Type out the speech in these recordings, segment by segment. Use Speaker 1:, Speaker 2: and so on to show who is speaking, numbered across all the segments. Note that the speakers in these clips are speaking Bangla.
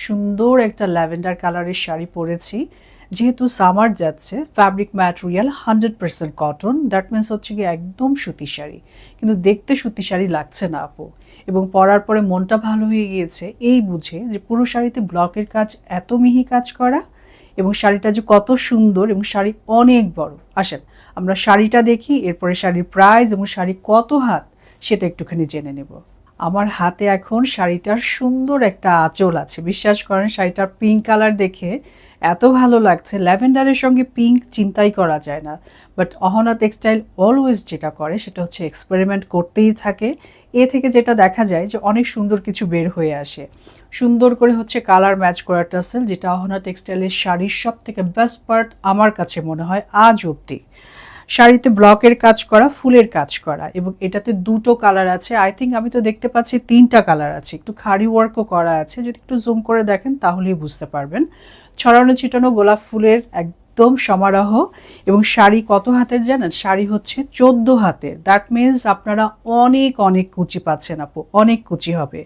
Speaker 1: সুন্দর একটা ল্যাভেন্ডার কালারের শাড়ি পরেছি। যেহেতু সামার যাচ্ছে, fabric material 100% cotton, that means হচ্ছে কি একদম সুতি শাড়ি, কিন্তু দেখতে সুতি শাড়ি লাগছে না আপু। এবং পরার পরে মনটা ভালো হয়ে গিয়েছে এই বুঝে যে পুরো শাড়িতে ব্লকের কাজ, এত মিহি কাজ করা, এবং শাড়িটা যে কত সুন্দর এবং শাড়ি অনেক বড়। আসেন আমরা শাড়িটা দেখি, এরপরে শাড়ির প্রাইস এবং শাড়ি কত হাত সেটা একটুখানি জেনে নেব। আমার হাতে এখন শাড়িটার সুন্দর একটা আঁচল আছে। বিশ্বাস করেন শাড়িটার পিঙ্ক কালার দেখে এত ভালো লাগছে। ল্যাভেন্ডারের সঙ্গে পিঙ্ক চিন্তাই করা যায় না, বাট অহনা টেক্সটাইল অলওয়েজ যেটা করে সেটা হচ্ছে এক্সপেরিমেন্ট করতেই থাকে। এ থেকে যেটা দেখা যায় যে অনেক সুন্দর কিছু বের হয়ে আসে। সুন্দর করে হচ্ছে কালার ম্যাচ করা টাসেল, যেটা অহনা টেক্সটাইলের শাড়ির সব থেকে বেস্ট পার্ট আমার কাছে মনে হয় আজ অবধি। শাড়িতে ব্লকের কাজ করা, ফুলের কাজ করা, এবং এটাতে দুটো কালার আছে। আই থিঙ্ক আমি তো দেখতে পাচ্ছি 3টা কালার আছে। একটু খাড়ি ওয়ার্কও করা আছে, যদি একটু জুম করে দেখেন তাহলেই বুঝতে পারবেন। ছড়ানো ছিটানো গোলাপ ফুলের একদম সমারোহ। এবং শাড়ি কত হাতের জানেন? শাড়ি হচ্ছে 14 হাতের। দ্যাট মিনস আপনারা অনেক অনেক কুচি পাচ্ছেন আপু, অনেক কুচি হবে।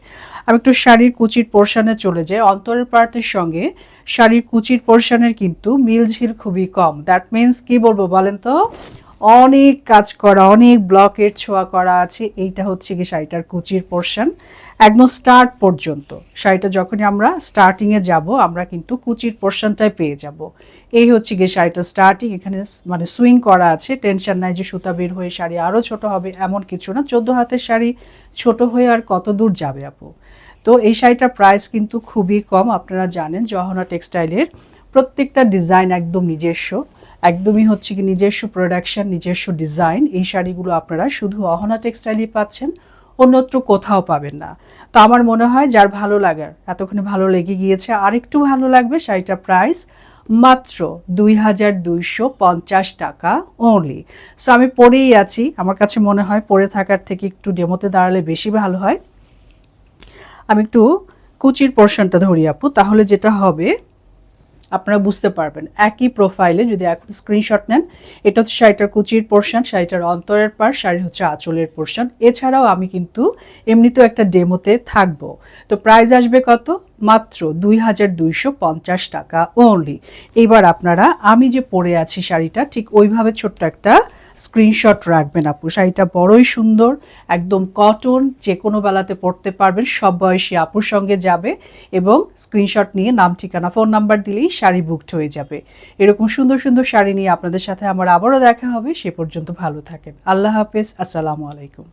Speaker 1: আমি একটু শাড়ির কুচির পোর্শনে চলে যাই। অন্তরের পার্টের সঙ্গে শাড়ির কুচির পোর্শনের কিন্তু মিলঝিল খুবই কম। দ্যাট মিনস কি বলবো বলেন তো, অনেক কাজ করা, অনেক ব্লকের ছোঁয়া করা আছে। এইটা হচ্ছে কি শাড়িটার কুচির পোর্শন একদম স্টার্ট পর্যন্ত। শাড়িটা যখনই আমরা স্টার্টিংয়ে যাব, আমরা কিন্তু কুচির পোর্শনটাই পেয়ে যাব। এই হচ্ছে গিয়ে শাড়িটা স্টার্টিং। এখানে মানে সুইং করা আছে, টেনশন নাই যে সুতা বের হয়ে শাড়ি আরও ছোট হবে, এমন কিছু না। 14 হাতের শাড়ি ছোট হয়ে আর কত দূর যাবে আপু। তো এই শাড়িটার প্রাইস কিন্তু খুবই কম। আপনারা জানেন যে অহনা টেক্সটাইলের প্রত্যেকটা ডিজাইন একদম নিজস্ব, একদমই হচ্ছে কি নিজস্ব প্রোডাকশন, নিজস্ব ডিজাইন। এই শাড়িগুলো আপনারা শুধু অহনা টেক্সটাইলই পাচ্ছেন, অন্যত্র কোথাও পাবেন না। তো আমার মনে হয় যার ভালো লাগার, এতক্ষণে ভালো লেগে গিয়েছে, আর একটু ভালো লাগবে, শাড়িটার প্রাইস মাত্র 2250 টাকা অনলি। সো আমি পরেই আছি, আমার কাছে মনে হয় পরে থাকার থেকে একটু ডেমোতে দাঁড়ালে বেশি ভালো হয়। আমি একটু কুচির পোর্শনটা ধরি আপু, তাহলে যেটা হবে আপনারা বুঝতে পারবেন। একই প্রোফাইলে যদি এখন স্ক্রিনশট নেন, এটা হচ্ছে শাড়িটার কুচির পোর্শন, শাড়িটার অন্তরের পার, শাড়ি হচ্ছে আঁচলের পোর্শন। এছাড়াও আমি কিন্তু এমনিতেও একটা ডেমোতে থাকবো। তো প্রাইস আসবে কত? মাত্র 2250 টাকা অনলি। এইবার আপনারা আমি যে পরে আছি শাড়িটা ঠিক ওইভাবে ছোট্ট একটা স্ক্রিনশট রাখবেন আপু। শাড়িটা বড়ই সুন্দর, একদম কটন, যে কোনো বেলাতে পরতে পারবেন, সব বয়সী আপুর সঙ্গে যাবে। এবং স্ক্রিনশট নিয়ে নাম, ঠিকানা, ফোন নাম্বার দিলেই শাড়ি বুকড হয়ে যাবে। এরকম সুন্দর সুন্দর শাড়ি নিয়ে আপনাদের সাথে আমার আবারও দেখা হবে। সে পর্যন্ত ভালো থাকেন। আল্লাহ হাফেজ, আসসালামু আলাইকুম।